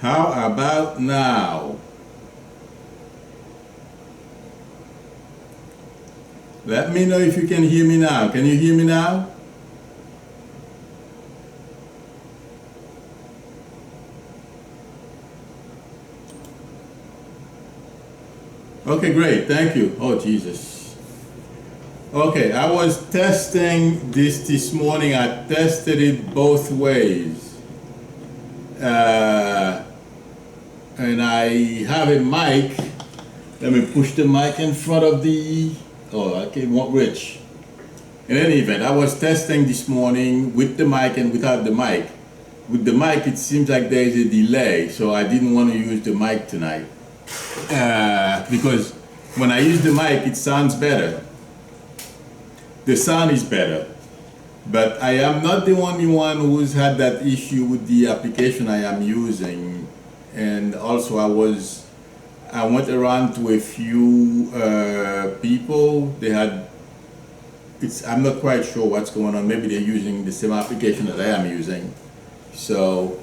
How about now? Let me know if you can hear me now. Can you hear me now? Okay, great. Thank you. Oh, Jesus. Okay, I was testing this morning. I tested it both ways. And I have a mic. Let me push the mic in front of the... Oh, okay, won't reach. In any event, I was testing this morning with the mic and without the mic. With the mic, it seems like there is a delay, so I didn't want to use the mic tonight. Because when I use the mic, it sounds better. The sound is better. But I am not the only one who's had that issue with the application I am using. And also I went around to a few people. They had, I'm not quite sure what's going on. Maybe they're using the same application that I am using. So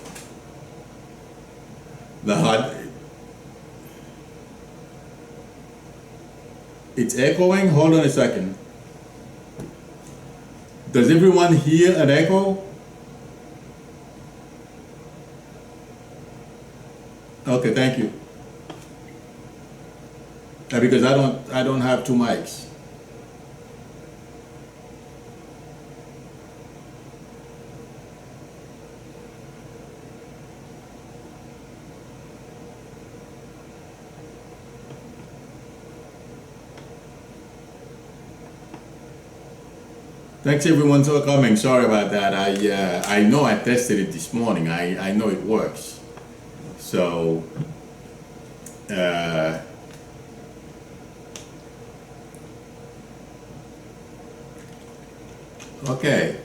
it's echoing. Hold on a second. Does everyone hear an echo? Okay, thank you. Because I don't have two mics. Thanks everyone for coming. Sorry about that. I know I tested it this morning. I know it works. So okay.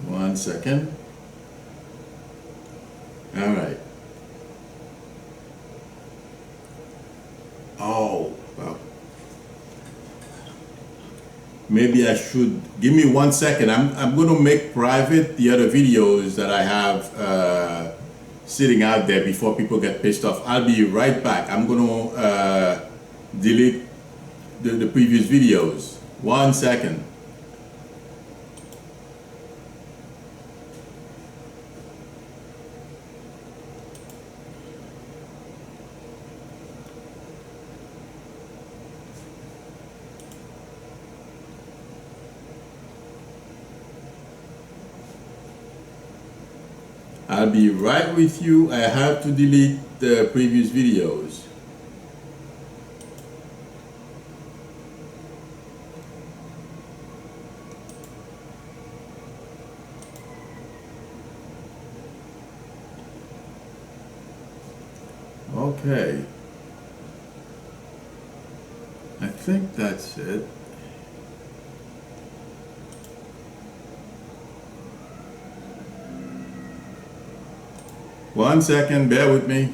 One second. All right. Oh, well. Maybe I should, give me 1 second. I'm going to make private the other videos that I have sitting out there before people get pissed off. I'll be right back. I'm going to delete the previous videos. 1 second. I'll be right with you. I have to delete the previous videos. Okay. I think that's it. One second, bear with me.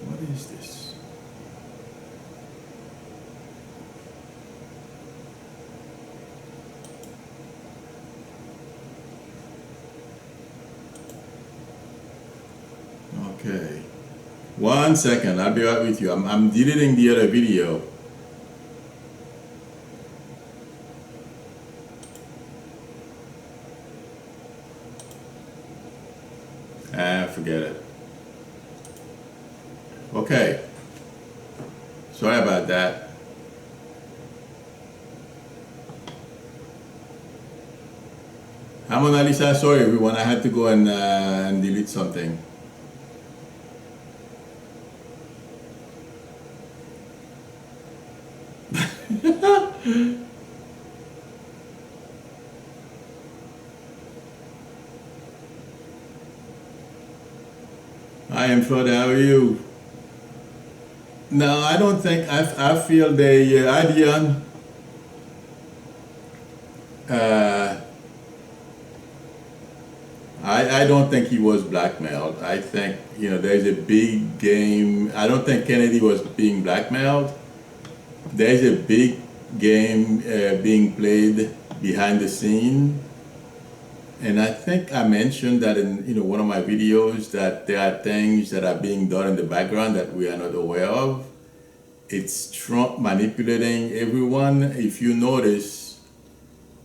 What is this? Okay. 1 second, I'll be right with you. I'm deleting the other video. Forget it. Okay. Sorry about that. I'm Mona Lisa. Sorry everyone, I had to go and delete something. Hi, I'm Floyd. How are you? No, I don't think. I feel the Adian. I don't think he was blackmailed. I think, there's a big game. I don't think Kennedy was being blackmailed. There's a big game being played behind the scene. And I think I mentioned that in one of my videos, that there are things that are being done in the background that we are not aware of. It's Trump manipulating everyone. If you notice,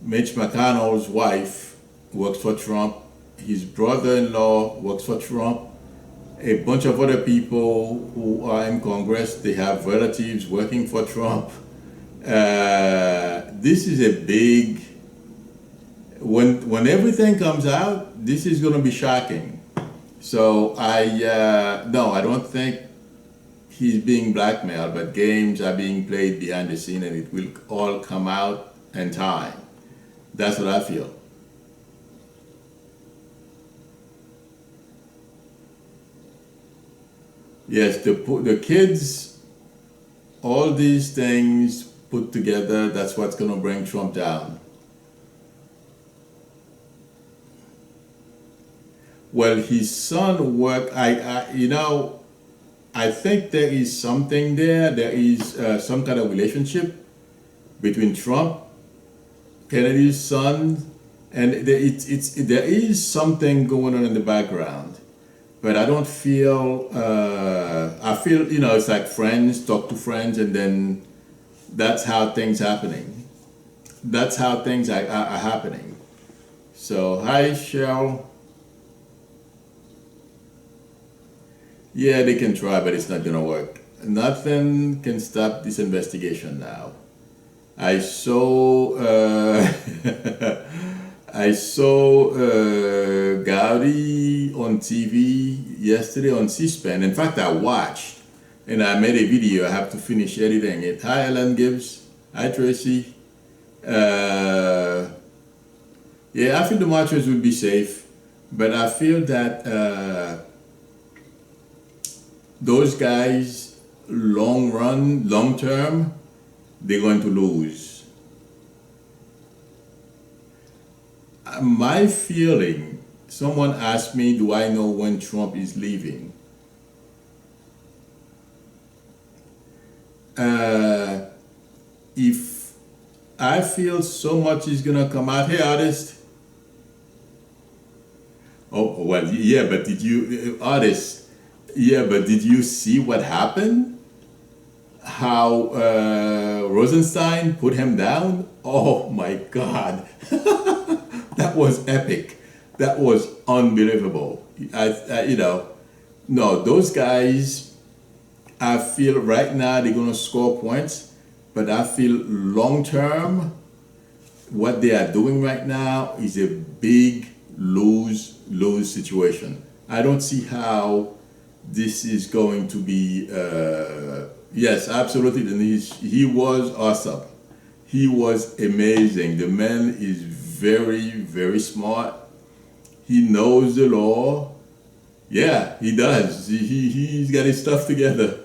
Mitch McConnell's wife works for Trump. His brother-in-law works for Trump. A bunch of other people who are in Congress, they have relatives working for Trump. This is a big, when everything comes out, this is going to be shocking. So no, I don't think he's being blackmailed, but games are being played behind the scene, and it will all come out in time. That's what I feel. Yes, the kids, all these things put together, that's what's going to bring Trump down. Well, his son worked, I think there is something there. There is some kind of relationship between Trump, Kennedy's son, and there is something going on in the background. But I don't feel, I feel, it's like friends talk to friends, and then that's how things happening. That's how things are happening. So, hi, Shell. Yeah, they can try, but it's not gonna work. Nothing can stop this investigation now. I saw, I saw Gaudi on TV yesterday on C-SPAN. In fact, I watched, and I made a video. I have to finish editing it. Hi, Ellen Gibbs. Hi, Tracy. Yeah, I feel the marchers will be safe, but I feel that those guys, long term, they're going to lose. My feeling, someone asked me, do I know when Trump is leaving? If I feel so much is gonna come out, hey artist. Oh, well, yeah, but did you, artist, yeah, but did you see what happened? How Rosenstein put him down? Oh my God. That was epic. That was unbelievable. No, those guys, I feel right now they're going to score points, but I feel long term, what they are doing right now is a big lose situation. I don't see how this is going to be, yes, absolutely, Denise. He was awesome. He was amazing. The man is very, very smart. He knows the law. Yeah, he does. He's got his stuff together.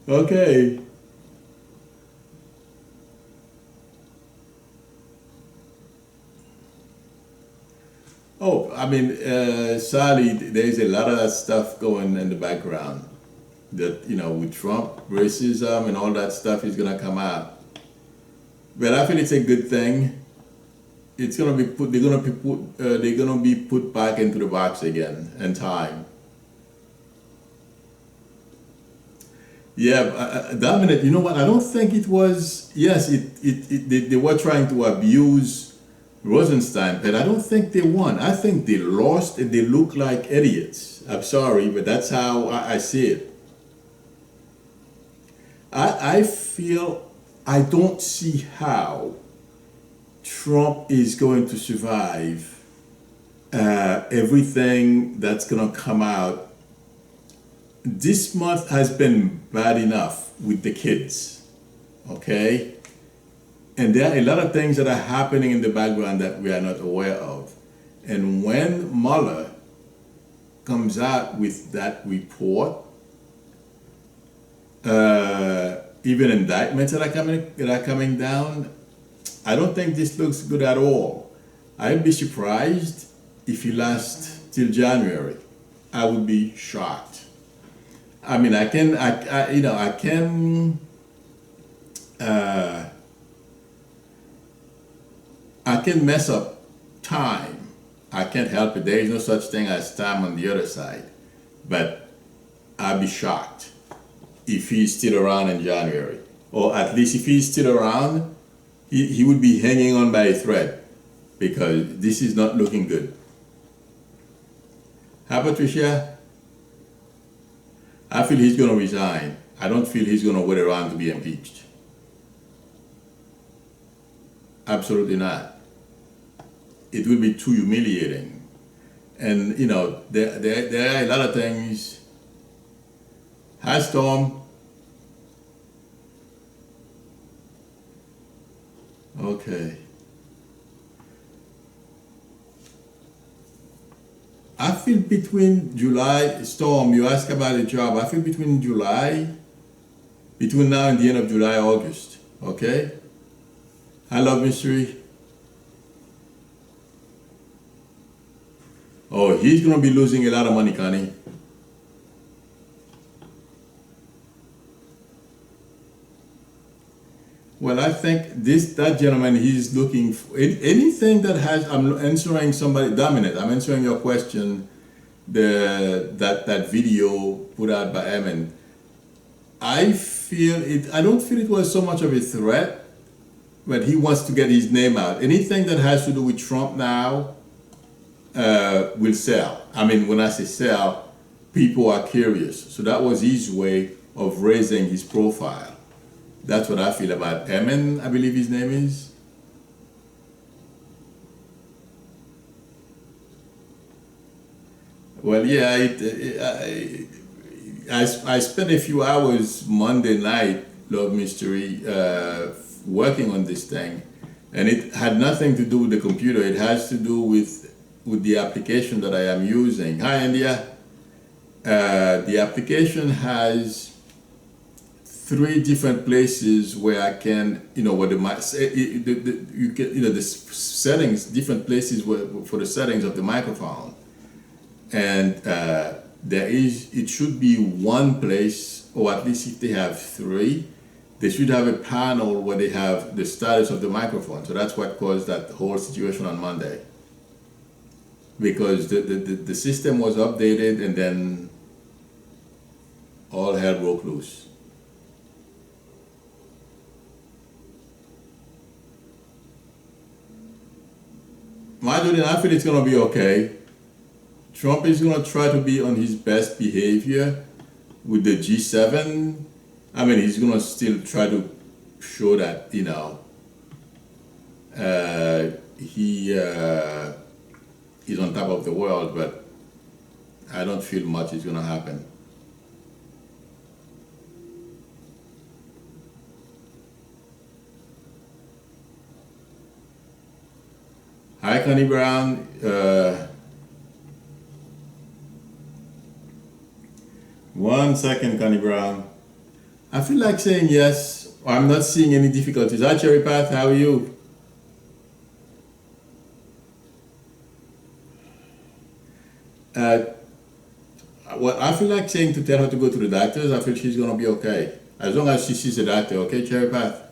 Okay. Oh, I mean, sadly, there's a lot of that stuff going in the background. That, with Trump, racism and all that stuff is gonna come out. But I feel it's a good thing. It's gonna be put. They're gonna be put back into the box again in time. Yeah, Dominic. You know what? I don't think it was. Yes, they were trying to abuse Rosenstein, but I don't think they won. I think they lost, and they look like idiots. I'm sorry, but that's how I see it. I feel I don't see how Trump is going to survive everything that's going to come out. This month has been bad enough with the kids, okay? And there are a lot of things that are happening in the background that we are not aware of. And when Mueller comes out with that report, even indictments that are coming down, I don't think this looks good at all. I'd be surprised if he lasts till January, I would be shocked. I mean, I can mess up time. I can't help it. There is no such thing as time on the other side. But I'd be shocked if he's still around in January. Or at least if he's still around, he would be hanging on by a thread, because this is not looking good. Hi, Patricia. I feel he's going to resign. I don't feel he's going to wait around to be impeached. Absolutely not. It will be too humiliating. And, there are a lot of things. Hi, Storm. Okay. I feel between July, Storm, you ask about a job. I feel between now and the end of July, August. Okay? I love mystery. Oh, he's going to be losing a lot of money, Connie. Well, I think that gentleman, he's looking for anything that has. I'm answering somebody, Dominant. I'm answering your question. That video put out by Emin. I don't feel it was so much of a threat, but he wants to get his name out. Anything that has to do with Trump now will sell. I mean, when I say sell, people are curious. So that was his way of raising his profile. That's what I feel about Emin, I believe his name is. Well, yeah, I spent a few hours Monday night, Love Mystery, working on this thing, and it had nothing to do with the computer. It has to do with the application that I am using. Hi, India. The application has 3 different places where I can, where the settings, different places for the settings of the microphone. And it should be one place, or at least if they have 3, they should have a panel where they have the status of the microphone. So that's what caused that whole situation on Monday. Because the system was updated and then all hell broke loose. Marjorie, I feel it's going to be okay. Trump is going to try to be on his best behavior with the G7. I mean, he's going to still try to show that, he is on top of the world, but I don't feel much is going to happen. Hi, Connie Brown. One second, Connie Brown. I feel like saying yes. I'm not seeing any difficulties. Hi, Cherry Path. How are you? Well, I feel like saying to tell her to go to the doctors. I feel she's going to be okay. As long as she sees the doctor. Okay, Cherry Path?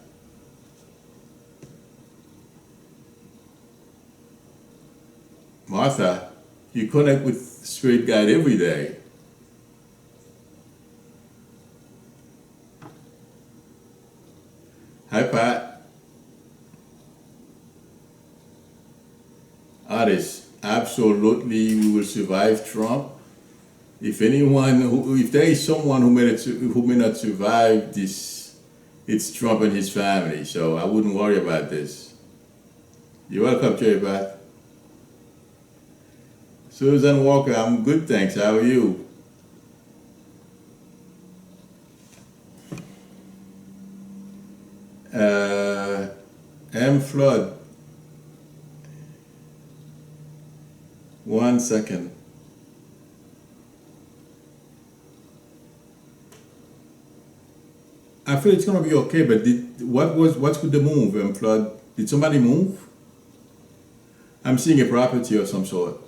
Martha, you connect with Spirit Guide every day. Hi, Pat. Artist, absolutely, we will survive Trump. If there is someone who may not survive this, it's Trump and his family. So I wouldn't worry about this. You're welcome, Cherry Pat. Susan Walker, I'm good, thanks. How are you? M. Flood. 1 second. I feel it's gonna be okay, but what's with the move, M. Flood? Did somebody move? I'm seeing a property of some sort.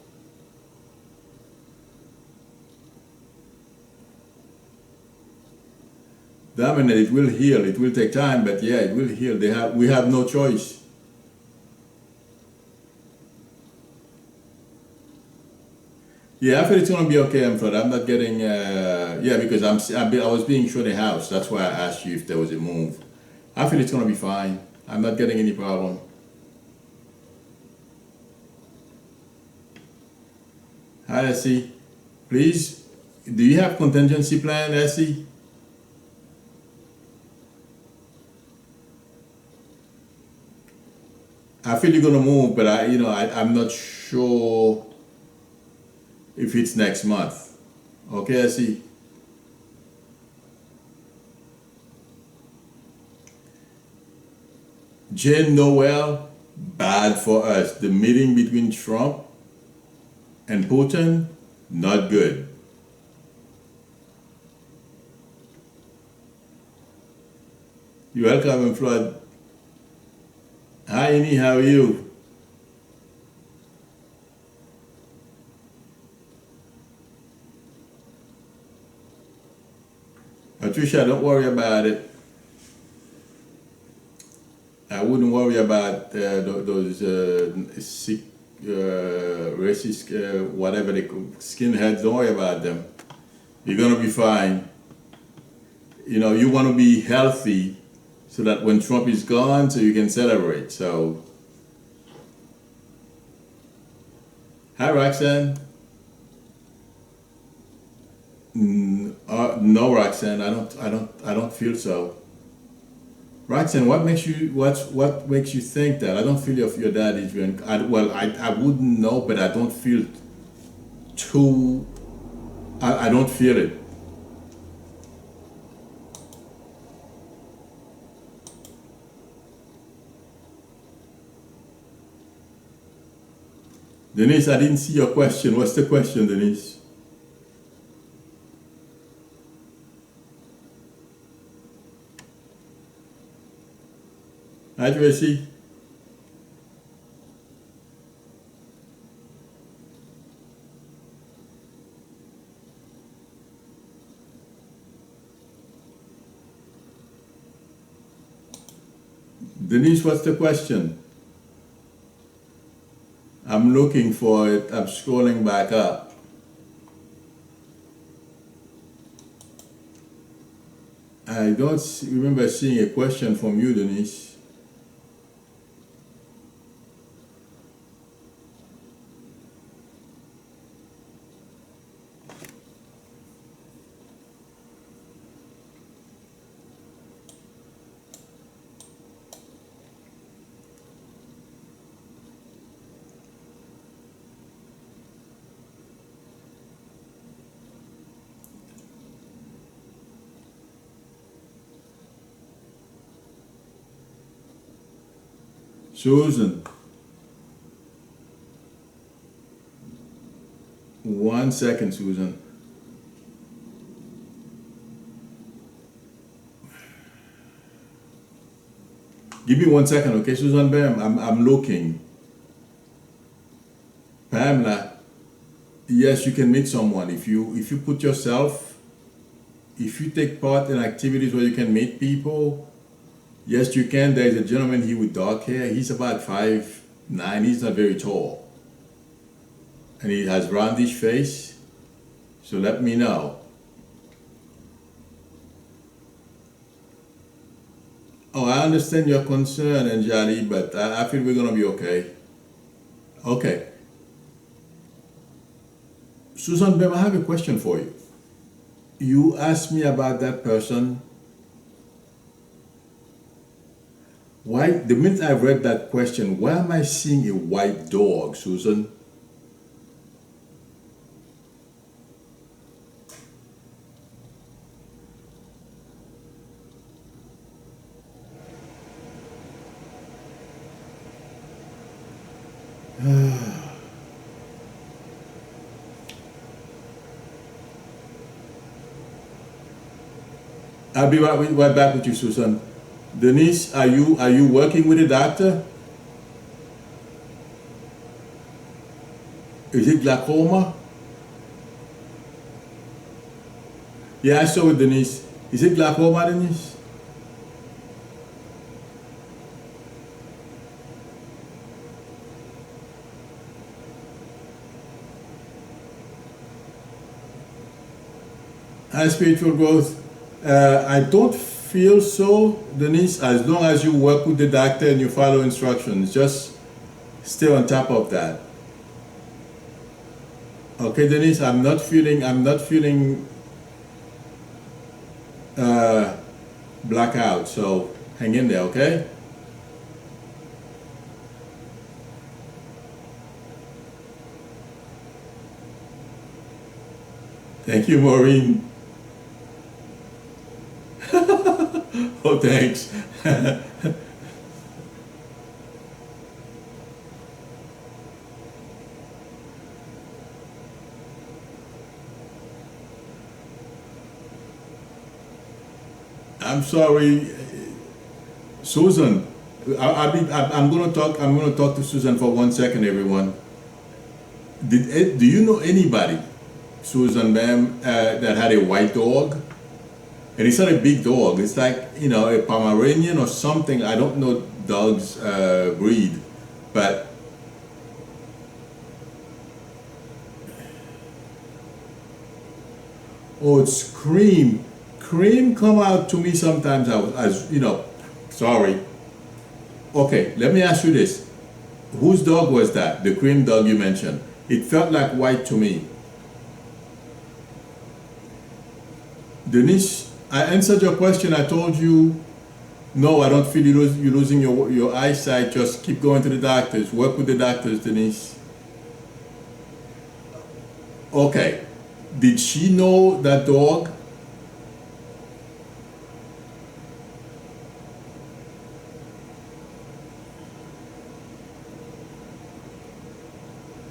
I mean, it will heal. It will take time, but yeah, it will heal. We have no choice. Yeah, I feel it's gonna be okay, I'm Fred. I'm not getting, yeah, because I was being shown a house. That's why I asked you if there was a move. I feel it's gonna be fine. I'm not getting any problem. Hi, Essie. Please, do you have contingency plan, Essie? I feel you're gonna move, but I'm not sure if it's next month. Okay, Essie. Jane Noel, bad for us. The meeting between Trump and Putin, not good. You're welcome, Flood. Hi, Amy, how are you? Patricia, don't worry about it. I wouldn't worry about those sick, racist, whatever they call skinheads. Don't worry about them. You're gonna be fine. You want to be healthy so that when Trump is gone, so you can celebrate. So, hi, Roxanne. No, Roxanne. I don't feel so. Roxanne, what makes you think that? I don't feel your dad is doing. I wouldn't know, but I don't feel too. I don't feel it. Denise, I didn't see your question. What's the question, Denise? Hi, Tracy. Denise, what's the question? I'm looking for it. I'm scrolling back up. I don't remember seeing a question from you, Denise. Susan, 1 second, Susan. Give me 1 second, okay, Susan Bam? I'm looking. Pamela, yes, you can meet someone if you put yourself, if you take part in activities where you can meet people. Yes, you can. There's a gentleman here with dark hair. He's about 5'9". He's not very tall. And he has roundish face. So let me know. Oh, I understand your concern, Anjali, but I feel we're going to be okay. Okay. Susan Bem, I have a question for you. You asked me about that person. Why, the minute I read that question, why am I seeing a white dog, Susan? I'll be right back with you, Susan. Denise, are you working with a doctor? Is it glaucoma? Yeah, I saw it, Denise. Is it glaucoma, Denise? High spiritual growth. I don't feel so, Denise, as long as you work with the doctor and you follow instructions. Just stay on top of that. Okay, Denise, I'm not feeling blackout, so hang in there, okay? Thank you, Maureen. Oh, thanks. I'm sorry, Susan. I'm gonna talk. I'm gonna talk to Susan for 1 second, everyone. Do you know anybody, Susan, ma'am, that had a white dog? And it's not a big dog. It's like, you know, a Pomeranian or something. I don't know dogs breed, but oh, it's Cream. Cream come out to me sometimes as you know. Sorry. Okay, let me ask you this: whose dog was that? The Cream dog you mentioned. It felt like white to me. Denise, I answered your question. I told you, no, I don't feel you're losing your eyesight. Just keep going to the doctors. Work with the doctors, Denise. Okay. Did she know that dog?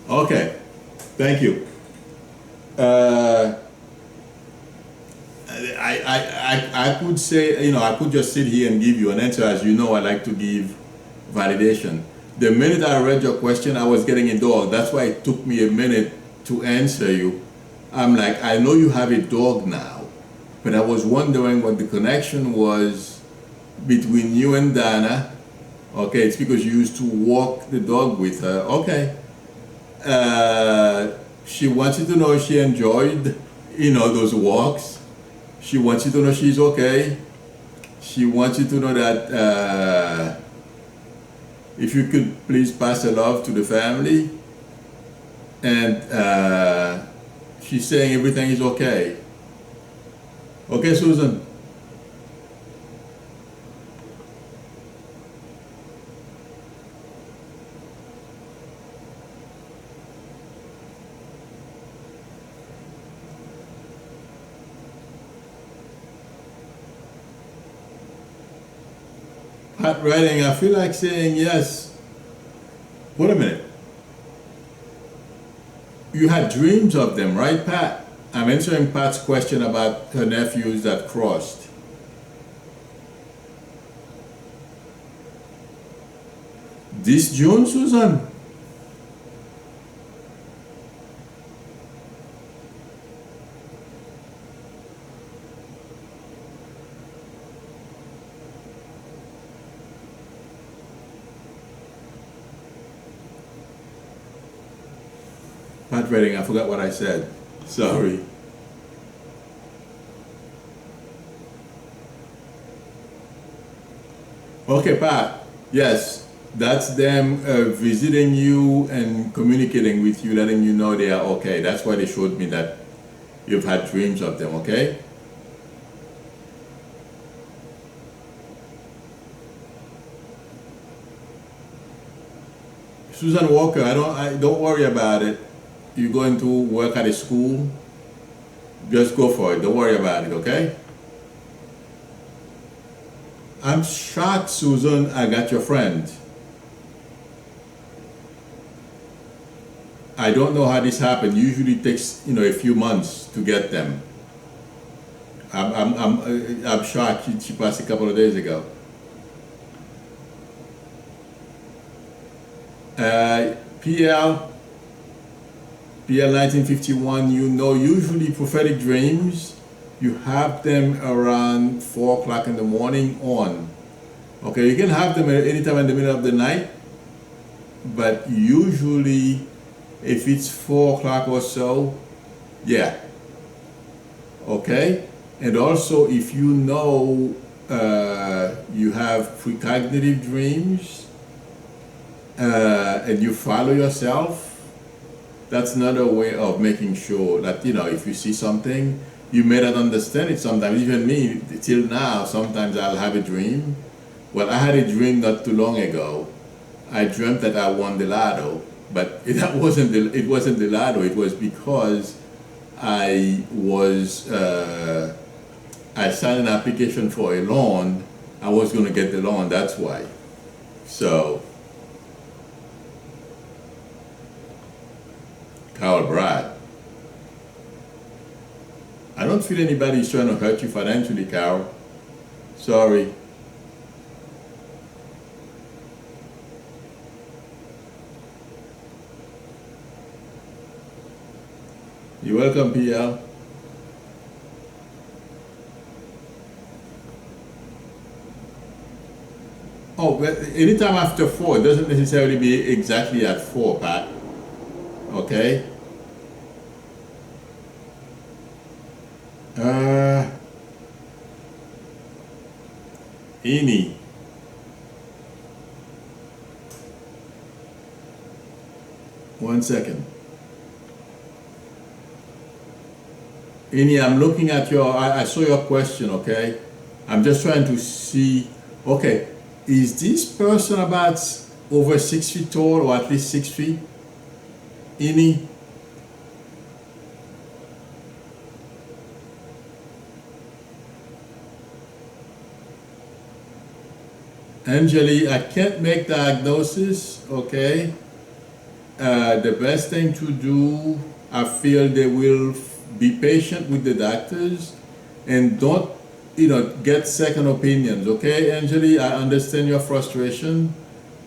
Okay. Thank you. I could say, you know, I could just sit here and give you an answer. As you know, I like to give validation. The minute I read your question, I was getting a dog. That's why it took me a minute to answer you. I'm like, I know you have a dog now, but I was wondering what the connection was between you and Dana. Okay, it's because you used to walk the dog with her. Okay. She wants you to know she enjoyed, you know, those walks. She wants you to know she's okay. She wants you to know that if you could please pass the love to the family. And she's saying everything is okay. Okay, Susan? Pat writing, I feel like saying yes. Wait a minute. You had dreams of them, right, Pat? I'm answering Pat's question about her nephews that crossed. This June, Susan? Pat Redding, I forgot what I said. Sorry. Okay, Pat. Yes, that's them visiting you and communicating with you, letting you know they are okay. That's why they showed me that you've had dreams of them, okay? Susan Walker, don't worry about it. You're going to work at a school, just go for it. Don't worry about it, okay? I'm shocked, Susan, I got your friend. I don't know how this happened. Usually it takes, you know, a few months to get them. I'm shocked. She passed a couple of days ago. PL 1951, you know, usually prophetic dreams you have them around 4 o'clock in the morning on. Okay, you can have them at any time in the middle of the night, but usually if it's 4 o'clock or so, yeah. Okay, and also if you know you have precognitive dreams and you follow yourself, that's another way of making sure that, you know, if you see something, you may not understand it sometimes. Even me, till now, sometimes I'll have a dream. Well, I had a dream not too long ago. I dreamt that I won the lotto, but it wasn't the lotto. It was because I was I signed an application for a loan. I was going to get the loan. That's why. So, Carl Brad. I don't feel anybody's trying to hurt you financially, Carol. Sorry. You're welcome, PL. Oh, but anytime after 4, it doesn't necessarily be exactly at 4, Pat. Okay? Ini. One second. Ini, I'm looking at I saw your question, okay? I'm just trying to see, okay, is this person about over 6 feet tall or at least 6 feet? Ini? Angeli, I can't make diagnosis, okay? The best thing to do, I feel they will be patient with the doctors and don't, get second opinions, okay, Angeli? I understand your frustration,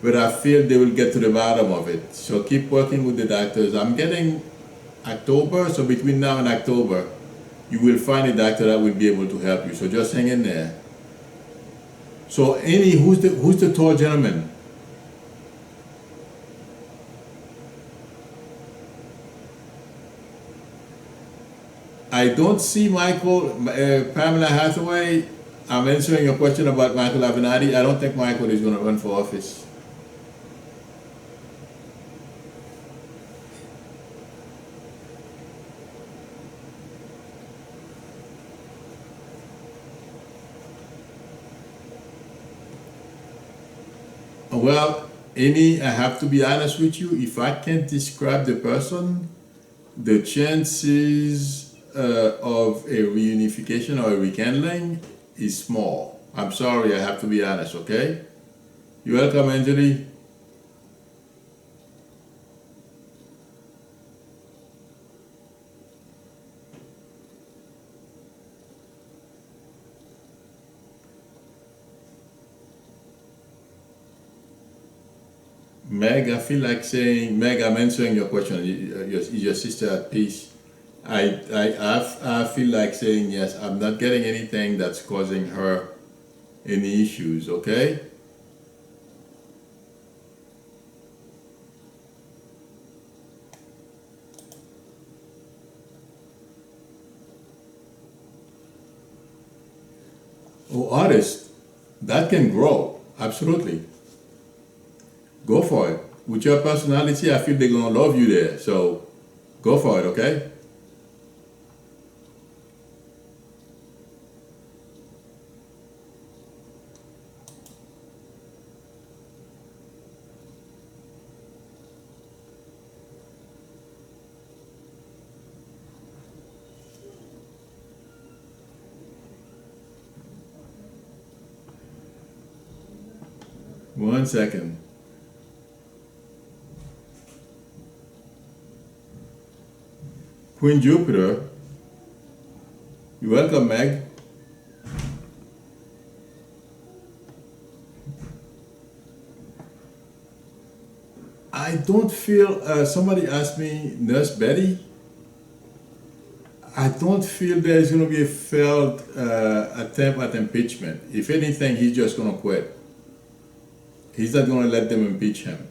but I feel they will get to the bottom of it. So keep working with the doctors. I'm getting October, so between now and October, you will find a doctor that will be able to help you. So just hang in there. So Annie, who's the tall gentleman? I don't see Michael, Pamela Hathaway. I'm answering your question about Michael Avenatti. I don't think Michael is going to run for office. Well, Annie, I have to be honest with you. If I can't describe the person, the chances of a reunification or a rekindling is small. I'm sorry, I have to be honest, okay? You're welcome, Angeli. Meg, I feel like saying, Meg, I'm answering your question. Is your sister at peace? I feel like saying yes. I'm not getting anything that's causing her any issues, okay? Oh, artist, that can grow, absolutely. Go for it. With your personality, I feel they're gonna love you there. So go for it, okay? One second. Queen Jupiter. You're welcome, Meg. I don't feel, somebody asked me, Nurse Betty. I don't feel there's going to be a failed attempt at impeachment. If anything, he's just going to quit. He's not going to let them impeach him.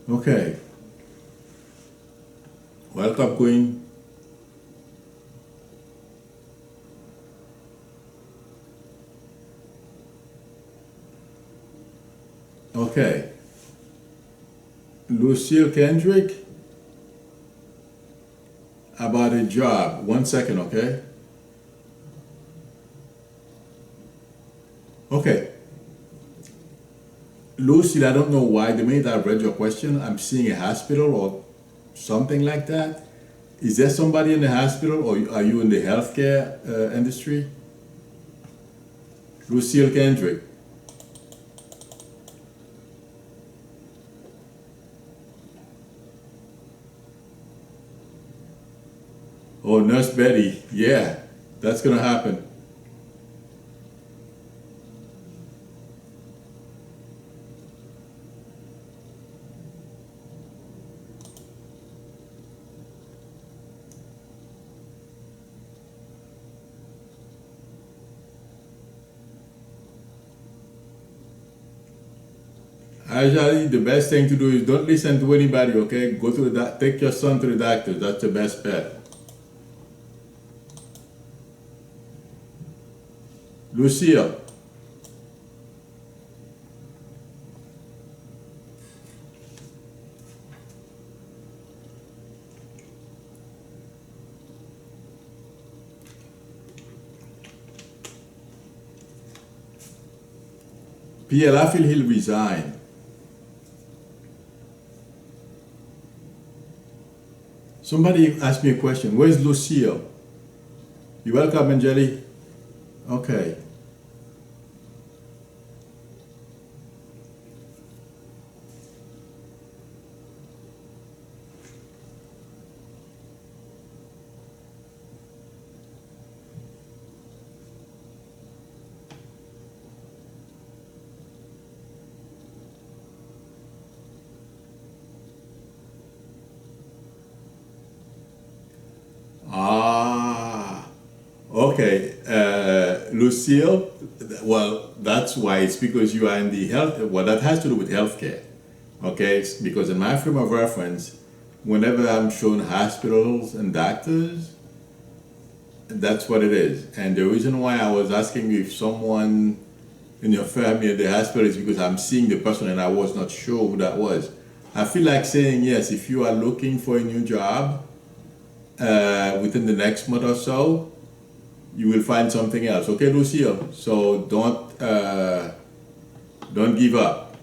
Okay. Welcome, Queen. Okay. Lucille Kendrick, about a job. 1 second, okay? Okay. Lucille, I don't know why. The minute I read your question, I'm seeing a hospital or something like that. Is there somebody in the hospital, or are you in the healthcare industry? Lucille Kendrick. Oh, Nurse Betty. Yeah, that's gonna happen. Actually, the best thing to do is don't listen to anybody, okay? Go to the take your son to the doctor. That's the best bet. Lucille. PL, I feel he'll resign. Somebody asked me a question. Where's Lucille? You welcome, Angeli? Okay. Ah, okay. Lucille, well, that's why it's because you are in the health, well, that has to do with healthcare. Okay, it's because in my frame of reference, whenever I'm shown hospitals and doctors, that's what it is. And the reason why I was asking you if someone in your family at the hospital is because I'm seeing the person and I was not sure who that was. I feel like saying yes, if you are looking for a new job, within the next month or so, you will find something else. Okay, Lucille. So don't give up.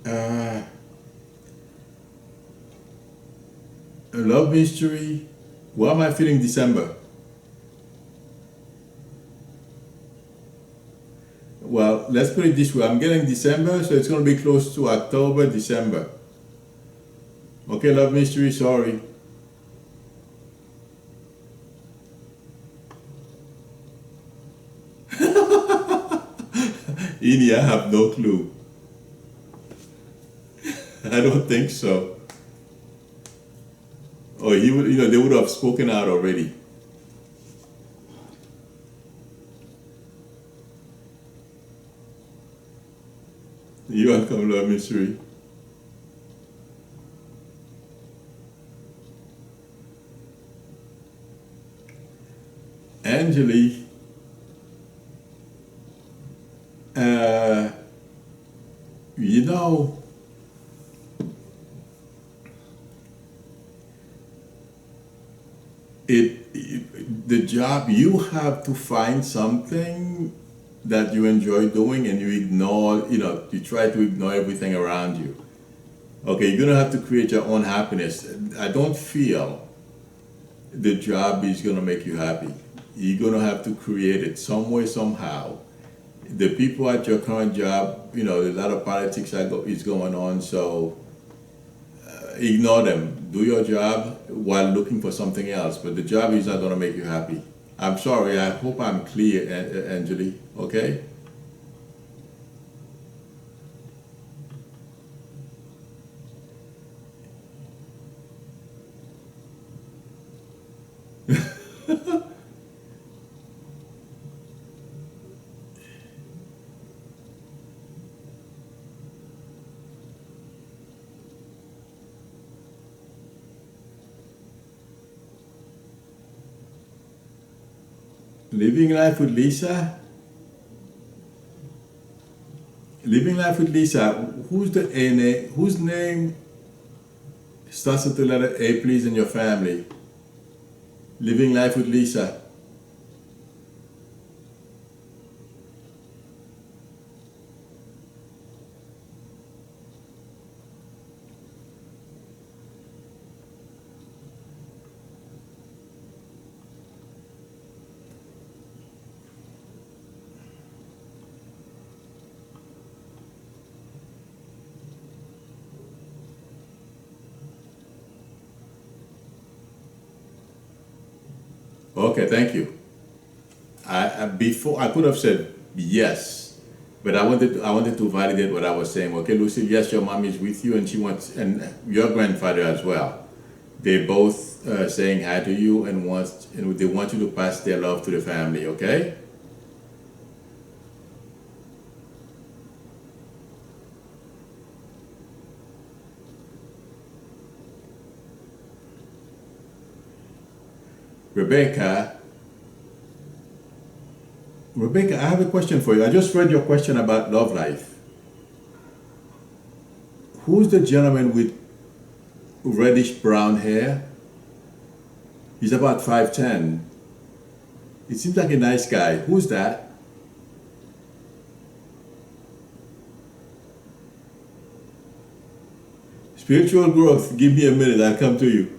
A love mystery. What am I feeling December? Well, let's put it this way. I'm getting December, so it's going to be close to October, December. Okay, love mystery, sorry. Ini, I have no clue. I don't think so. Or he would, they would have spoken out already. You're welcome, love mystery. Angeli, you know, the job, you have to find something that you enjoy doing and you ignore, you try to ignore everything around you. Okay, you're gonna have to create your own happiness. I don't feel the job is gonna make you happy. You're gonna have to create it some way, somehow. The people at your current job, a lot of politics is going on, so ignore them. Do your job while looking for something else. But the job is not going to make you happy. I'm sorry. I hope I'm clear, Angeli. Okay? Living life with Lisa. Living life with Lisa. Who's the A name? Whose name starts with the letter A, please, in your family? Living life with Lisa. Okay, thank you. Before I could have said yes, but I wanted to validate what I was saying. Okay, Lucy, yes, your mom is with you, and she wants, and your grandfather as well. They both saying hi to you and they want you to pass their love to the family. Okay. Rebecca, Rebecca, I have a question for you. I just read your question about love life. Who's the gentleman with reddish brown hair? He's about 5'10". It seems like a nice guy. Who's that? Spiritual growth. Give me a minute. I'll come to you.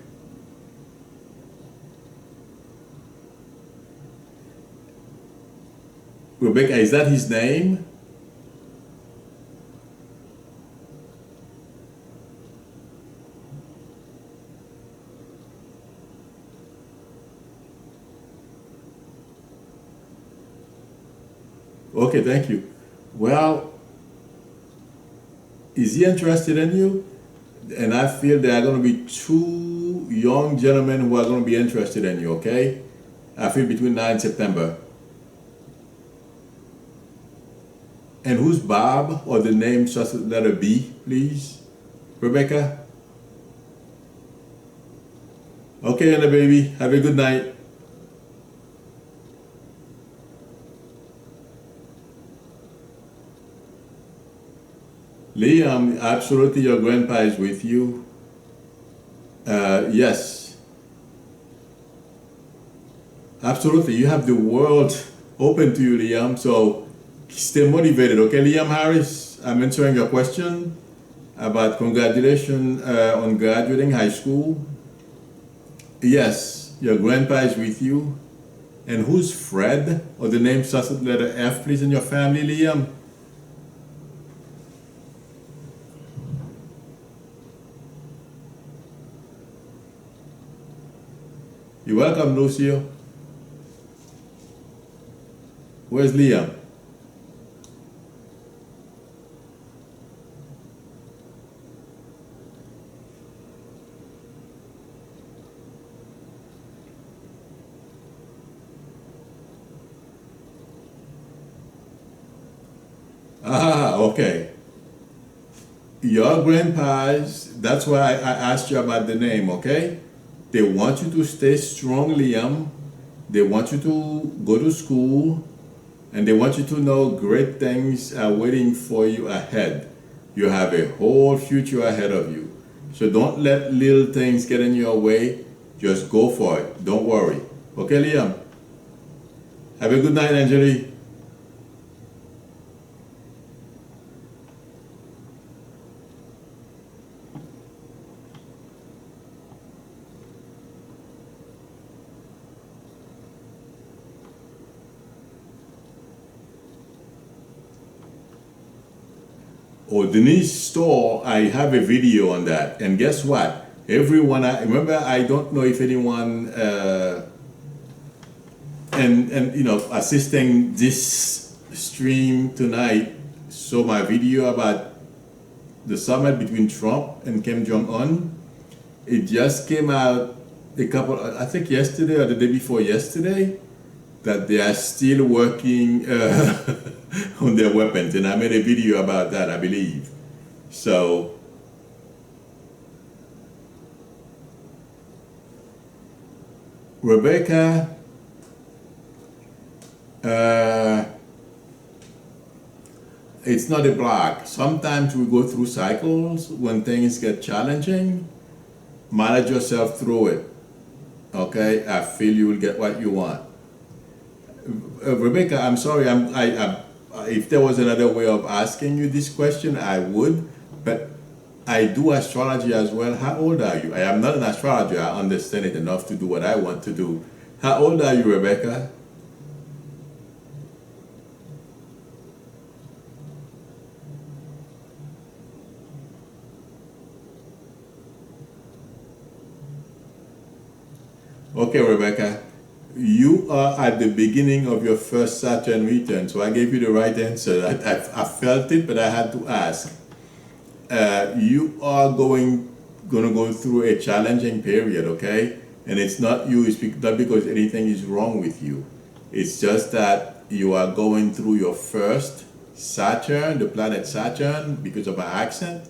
Rebecca, is that his name? Okay, thank you. Well, is he interested in you? And I feel there are going to be two young gentlemen who are going to be interested in you, okay? I feel between now and September. And who's Bob, or the name starts with letter B, please? Rebecca? Okay, Anna baby. Have a good night. Liam, absolutely your grandpa is with you. Yes, absolutely. You have the world open to you, Liam. So stay motivated, okay, Liam Harris? I'm answering your question about congratulations on graduating high school. Yes, your grandpa is with you. And who's Fred? Or the name starts with letter F, please, in your family, Liam? You're welcome, Lucio. Where's Liam? Ah, okay. Your grandpas, that's why I asked you about the name, okay? They want you to stay strong, Liam. They want you to go to school, and they want you to know great things are waiting for you ahead. You have a whole future ahead of you. So don't let little things get in your way. Just go for it. Don't worry. Okay, Liam? Have a good night, Angeli. or Denise store, I have a video on that. And guess what? Everyone, I remember, I don't know if anyone, and you know, assisting this stream tonight saw my video about the summit between Trump and Kim Jong-un. It just came out a couple, I think yesterday or the day before yesterday, that they are still working on their weapons. And I made a video about that, I believe. So, Rebecca, it's not a block. Sometimes we go through cycles when things get challenging. Manage yourself through it. Okay, I feel you will get what you want. Rebecca, I'm sorry. If there was another way of asking you this question, I would. But I do astrology as well. How old are you? I am not an astrologer. I understand it enough to do what I want to do. How old are you, Rebecca? Okay, Rebecca, you are at the beginning of your first Saturn return, so I gave you the right answer. I felt it, but I had to ask. You are going to go through a challenging period, okay? And it's not you, it's not because anything is wrong with you. It's just that you are going through your first Saturn, the planet Saturn, because of my accent,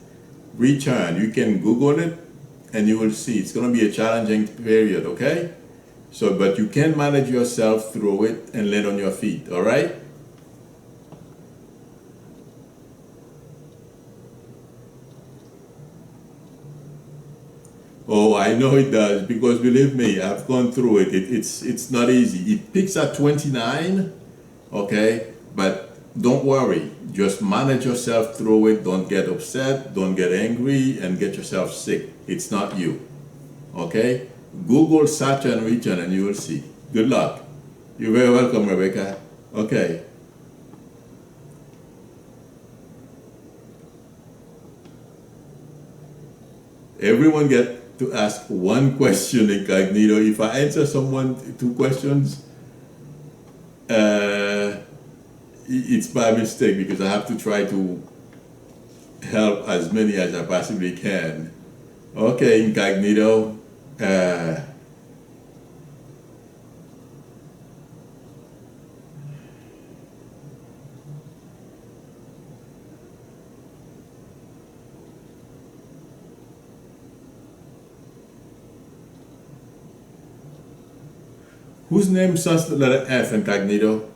return. You can Google it, and you will see it's going to be a challenging period, okay? So, but you can manage yourself through it and land on your feet, all right? Oh, I know it does, because believe me, I've gone through it. It's not easy. It peaks at 29, okay? But don't worry. Just manage yourself through it. Don't get upset. Don't get angry and get yourself sick. It's not you. Okay? Google Saturn return and you will see. Good luck. You're very welcome, Rebecca. Okay. Everyone get to ask one question incognito. If I answer someone 2 questions, it's by mistake because I have to try to help as many as I possibly can. Okay, incognito. Whose name starts with the letter F, incognito?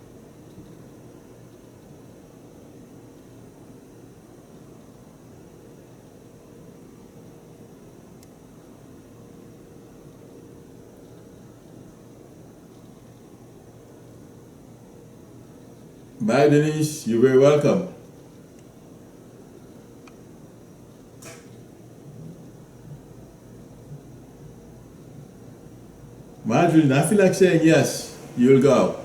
Bye, Denise. You're very welcome. Marjorie, I feel like saying yes. You'll go.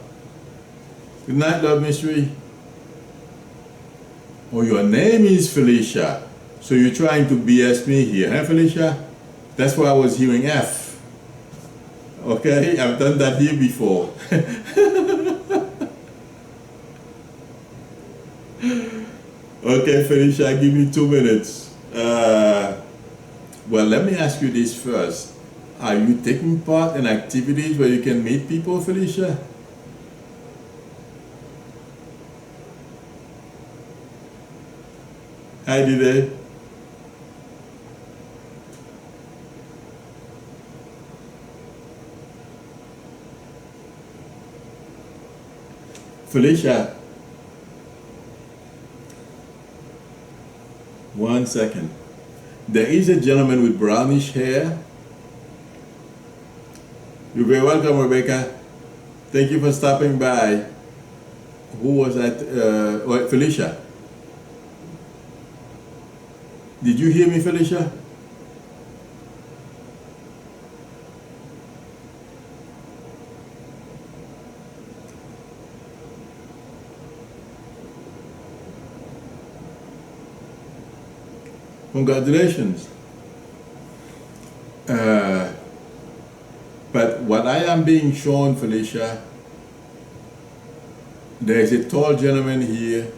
Good night, love mystery. Oh, your name is Felicia. So you're trying to BS me here, huh, Felicia? That's why I was hearing F. Okay, I've done that here before. Okay, Felicia, give me 2 minutes. Well, let me ask you this first. Are you taking part in activities where you can meet people, Felicia? Hi, Dide. Felicia. 1 second. There is a gentleman with brownish hair. You're very welcome, Rebecca. Thank you for stopping by. Who was that? Felicia. Did you hear me, Felicia? Congratulations. But what I am being shown, Felicia, there is a tall gentleman here.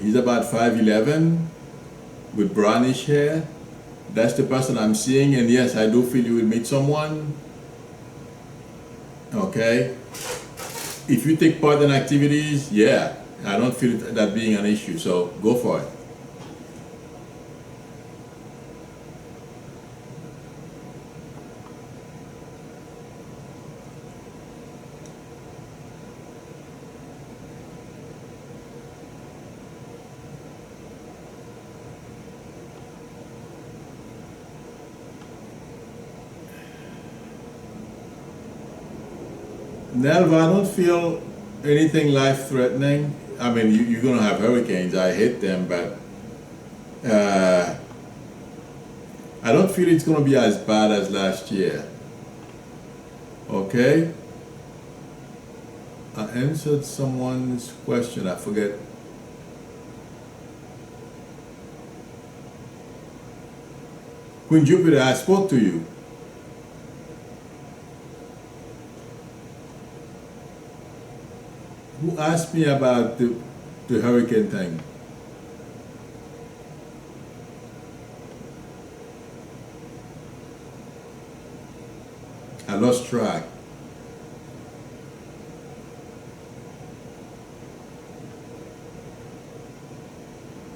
He's about 5'11", with brownish hair. That's the person I'm seeing, and yes, I do feel you will meet someone. Okay? If you take part in activities, yeah, I don't feel that being an issue, so go for it. Nelva, I don't feel anything life-threatening. I mean, you're going to have hurricanes. I hate them, but I don't feel it's going to be as bad as last year. Okay? I answered someone's question. I forget. Queen Jupiter, I spoke to you. Who asked me about the hurricane thing? I lost track.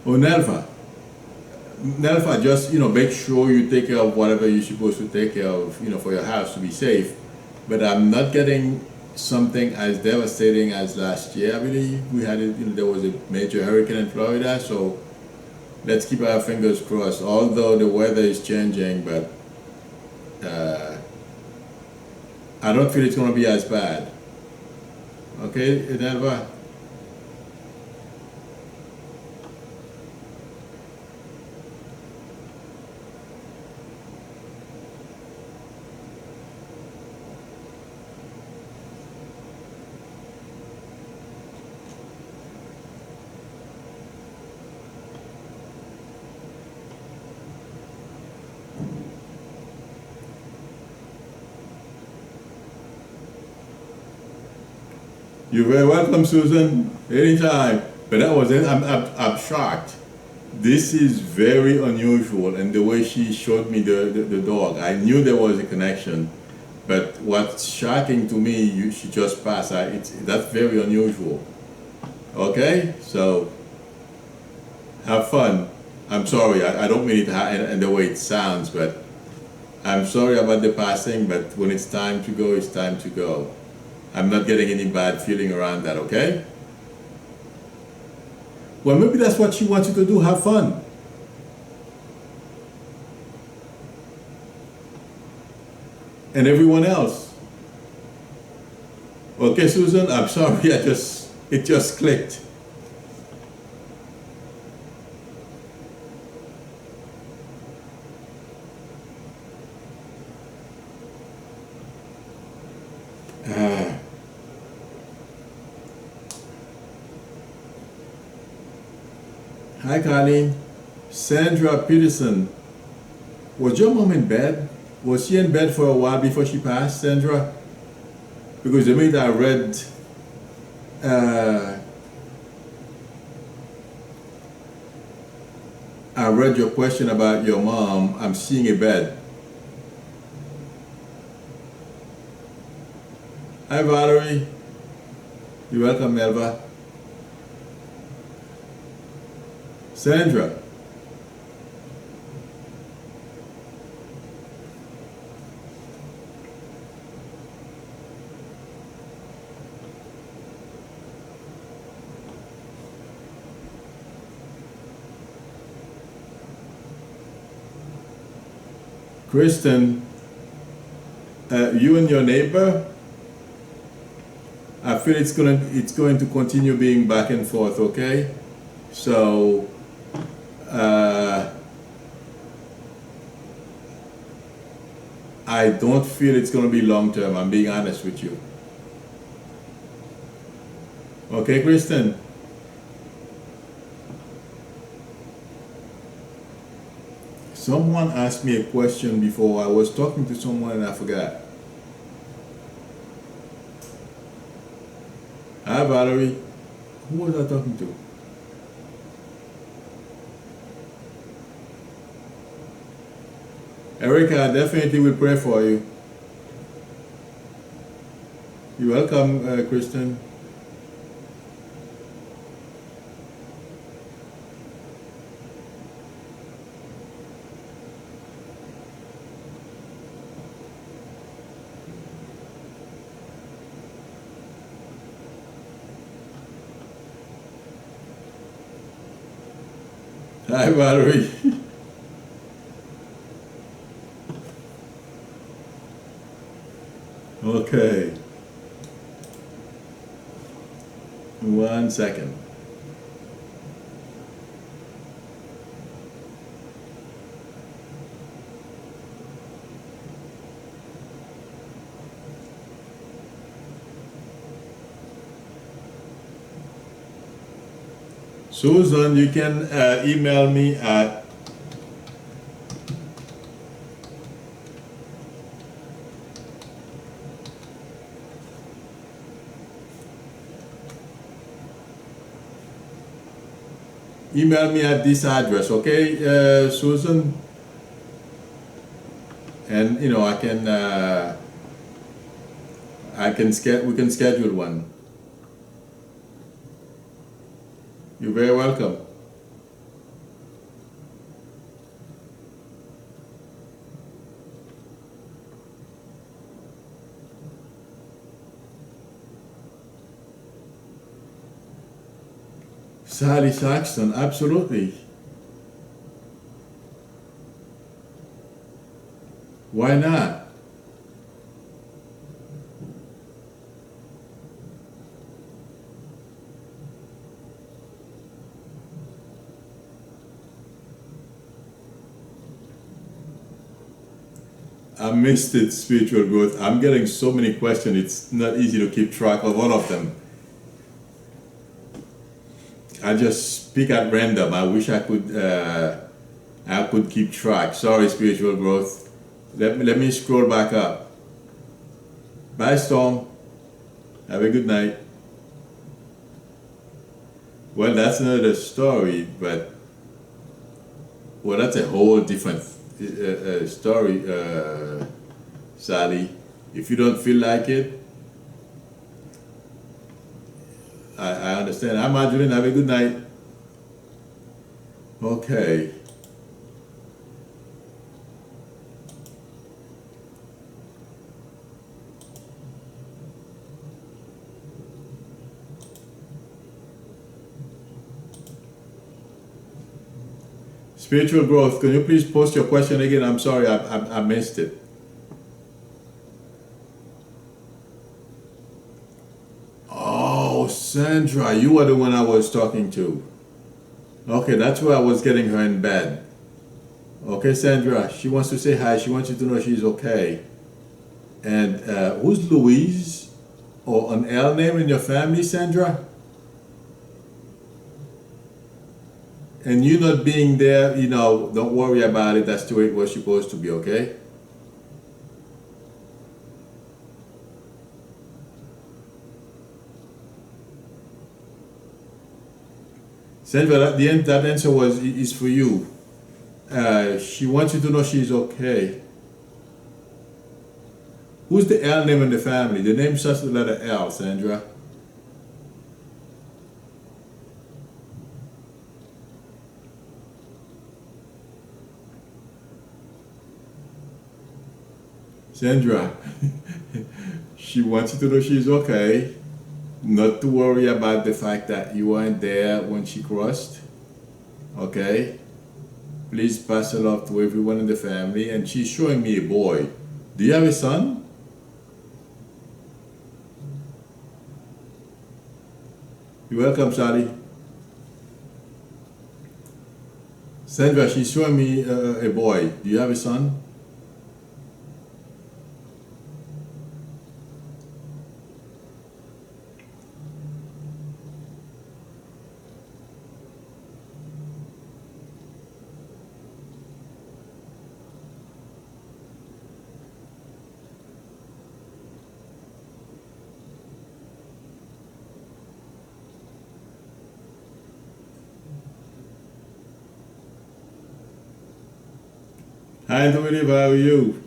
Oh, Nelva. Nelva, just, make sure you take care of whatever you're supposed to take care of, for your house to be safe. But I'm not getting something as devastating as last year. I believe we had it, there was a major hurricane in Florida, so let's keep our fingers crossed. Although the weather is changing, but I don't feel it's going to be as bad. Okay, Nelva? You're very welcome, Susan. Anytime. But that was it. I'm shocked. This is very unusual, and the way she showed me the dog, I knew there was a connection. But what's shocking to me, she just passed. That's very unusual. Okay, so have fun. I'm sorry. I don't mean it in the way it sounds, but I'm sorry about the passing. But when it's time to go, it's time to go. I'm not getting any bad feeling around that, okay? Well, maybe that's what she wants you to do, have fun. And everyone else. Okay, Susan, I'm sorry, it just clicked. Hi, Colleen. Sandra Peterson. Was your mom in bed? Was she in bed for a while before she passed, Sandra? Because the minute I read your question about your mom, I'm seeing a bed. Hi, Valerie. You're welcome, Melva. Sandra. Kristen, you and your neighbor, I feel it's going to continue being back and forth, okay? So I don't feel it's going to be long term. I'm being honest with you. Okay, Kristen? Someone asked me a question before. I was talking to someone and I forgot. Hi, Valerie. Who was I talking to? Erica, I definitely will pray for you. You're welcome, Kristen. Hi, Valerie. Okay. 1 second. Susan, you can email me at this address, okay, Susan? And you know, we can schedule one. You're very welcome. Sally Saxton, absolutely. Why not? I missed it, spiritual growth. I'm getting so many questions, it's not easy to keep track of all of them. I just speak at random. I wish I could keep track. Sorry, spiritual growth. Let me scroll back up. Bye, Storm. Have a good night. Well, that's another story, but well, that's a whole different story, Sally. If you don't feel like it, I understand. I'm Marjorie. Have a good night. Okay. Spiritual growth, can you please post your question again? I'm sorry, I missed it. Oh, Sandra, you were the one I was talking to. Okay, that's where I was getting her in bed. Okay, Sandra, she wants to say hi. She wants you to know she's okay. And who's Louise? Or an L name in your family, Sandra? And you not being there, you know, don't worry about it. That's the way it was supposed to be, okay? Sandra, at the end, that answer is for you. She wants you to know she's okay. Who's the L name in the family? The name starts with the letter L, Sandra. Sandra, she wants you to know she's okay. Not to worry about the fact that you weren't there when she crossed. Okay? Please pass it off to everyone in the family. And she's showing me a boy. Do you have a son? You're welcome, Sally. Sandra, she's showing me a boy. Do you have a son? Hi, Intuitive, how are you?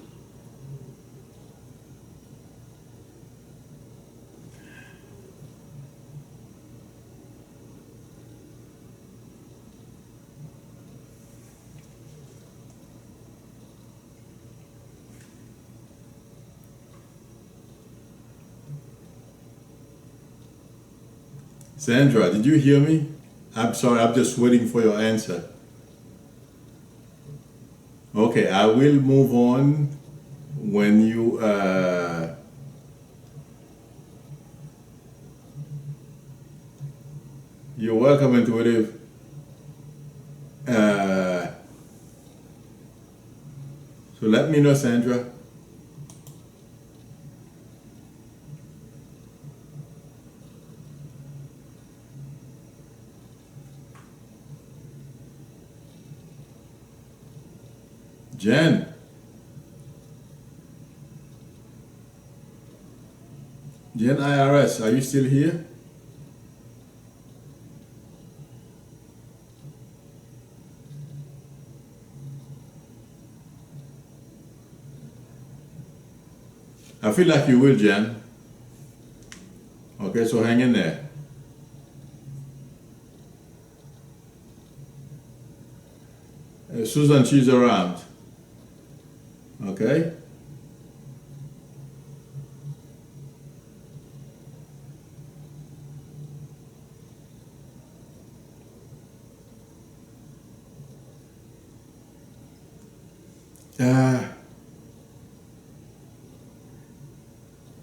Sandra, did you hear me? I'm sorry, I'm just waiting for your answer. Okay, I will move on when you're welcome, Intuitive. Uh, so let me know, Sandra. Jen, Jen IRS, are you still here? I feel like you will, Jen. Okay, so hang in there. Susan, she's around. Okay? Uh,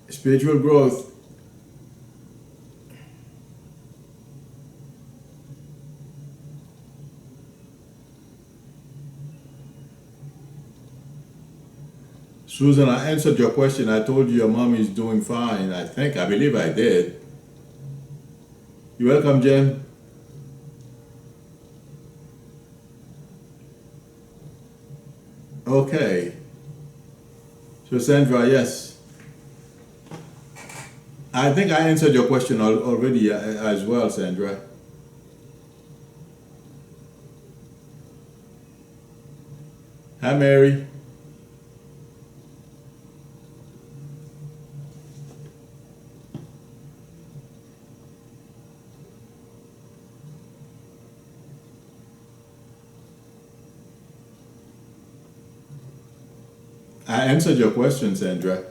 Spiritual growth. Susan, I answered your question. I told you your mom is doing fine. I believe I did. You're welcome, Jen. Okay. So, Sandra, yes. I think I answered your question already as well, Sandra. Hi, Mary. I answered your question, Sandra.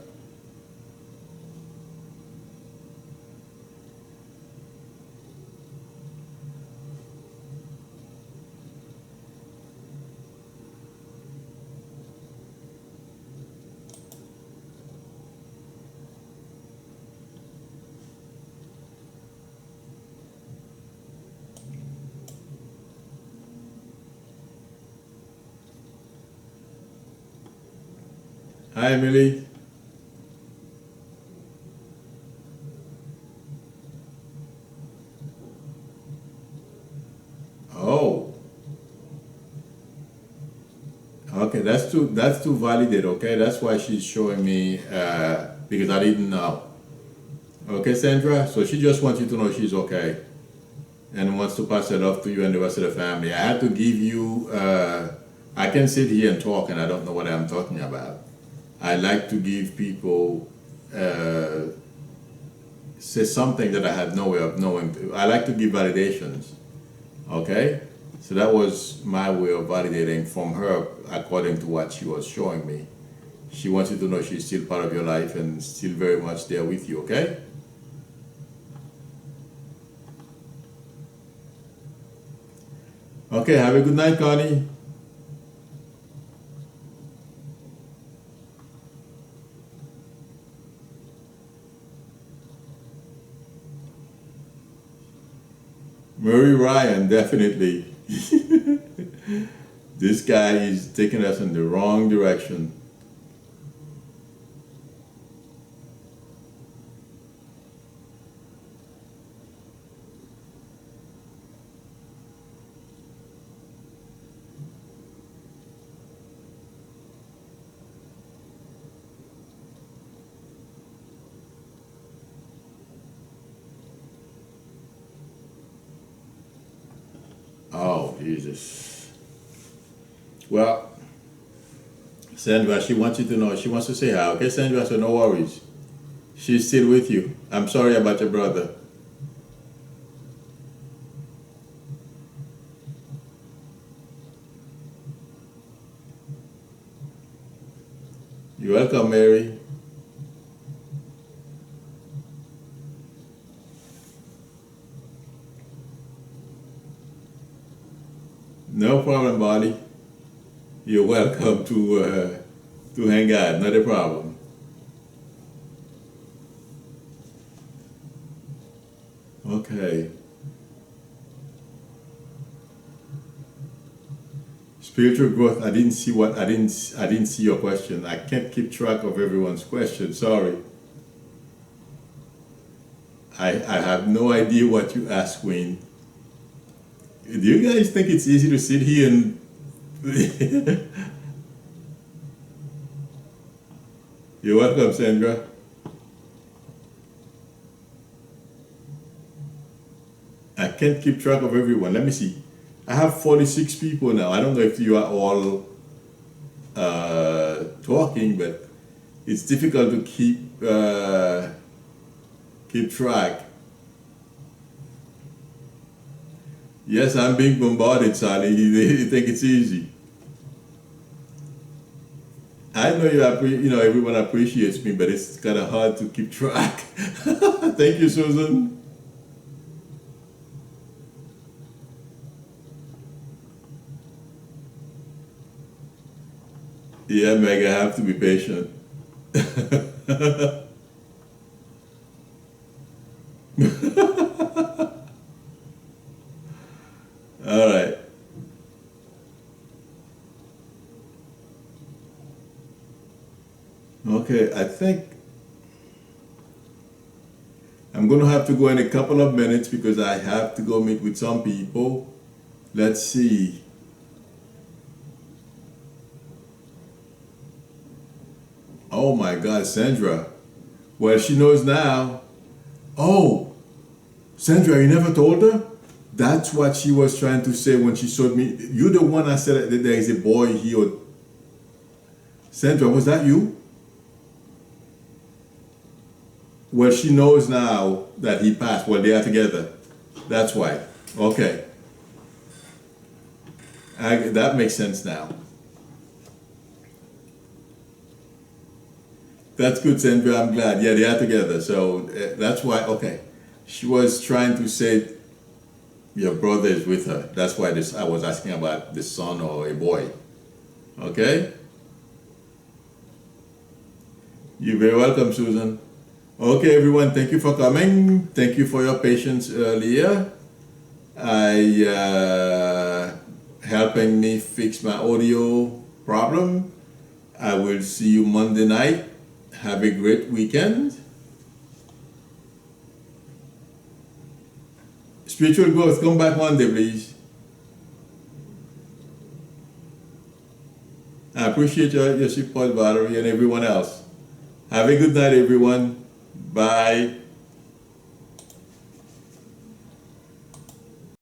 Hi, Emily. Oh, okay. That's to validate. Okay, that's why she's showing me because I didn't know. Okay, Sandra. So she just wants you to know she's okay and wants to pass it off to you and the rest of the family. I had to give you. I can sit here and talk, and I don't know what I'm talking about. I like to give people say something that I had no way of knowing. I like to give validations. Okay, so that was my way of validating from her according to what she was showing me. She wants you to know she's still part of your life and still very much there with you. Okay. Okay. Have a good night, Connie. Murray Ryan, definitely. This guy is taking us in the wrong direction. Oh, Jesus. Well, Sandra, she wants you to know. She wants to say hi. Okay, Sandra, so no worries. She's still with you. I'm sorry about your brother. You're welcome, Mary. No problem, buddy. You're welcome to hang out. Not a problem. Okay. Spiritual growth. I didn't see your question. I can't keep track of everyone's question. Sorry. I have no idea what you asked, Queen. Do you guys think it's easy to sit here and You're welcome, Sandra. I can't keep track of everyone. Let me see. I have 46 people now. I don't know if you are all talking, but it's difficult to keep track. Yes, I'm being bombarded, Sally. You think it's easy. I know everyone appreciates me, but it's kind of hard to keep track. Thank you, Susan. Yeah, Meg, I have to be patient. All right. Okay, I think I'm going to have to go in a couple of minutes because I have to go meet with some people. Let's see. Oh my God, Sandra. Well, she knows now. Oh, Sandra, you never told her? That's what she was trying to say when she showed me. You're the one that said that there is a boy here. Sandra, was that you? Well, she knows now that he passed. Well, they are together. That's why. Okay. That makes sense now. That's good, Sandra. I'm glad. Yeah, they are together. So that's why. Okay. She was trying to say your brother is with her. That's why I was asking about the son or a boy. Okay? You're very welcome, Susan. Okay, everyone, thank you for coming. Thank you for your patience earlier. Helping me fix my audio problem. I will see you Monday night. Have a great weekend. Spiritual growth, come back Monday, please. I appreciate your support, Valerie, and everyone else. Have a good night, everyone. Bye.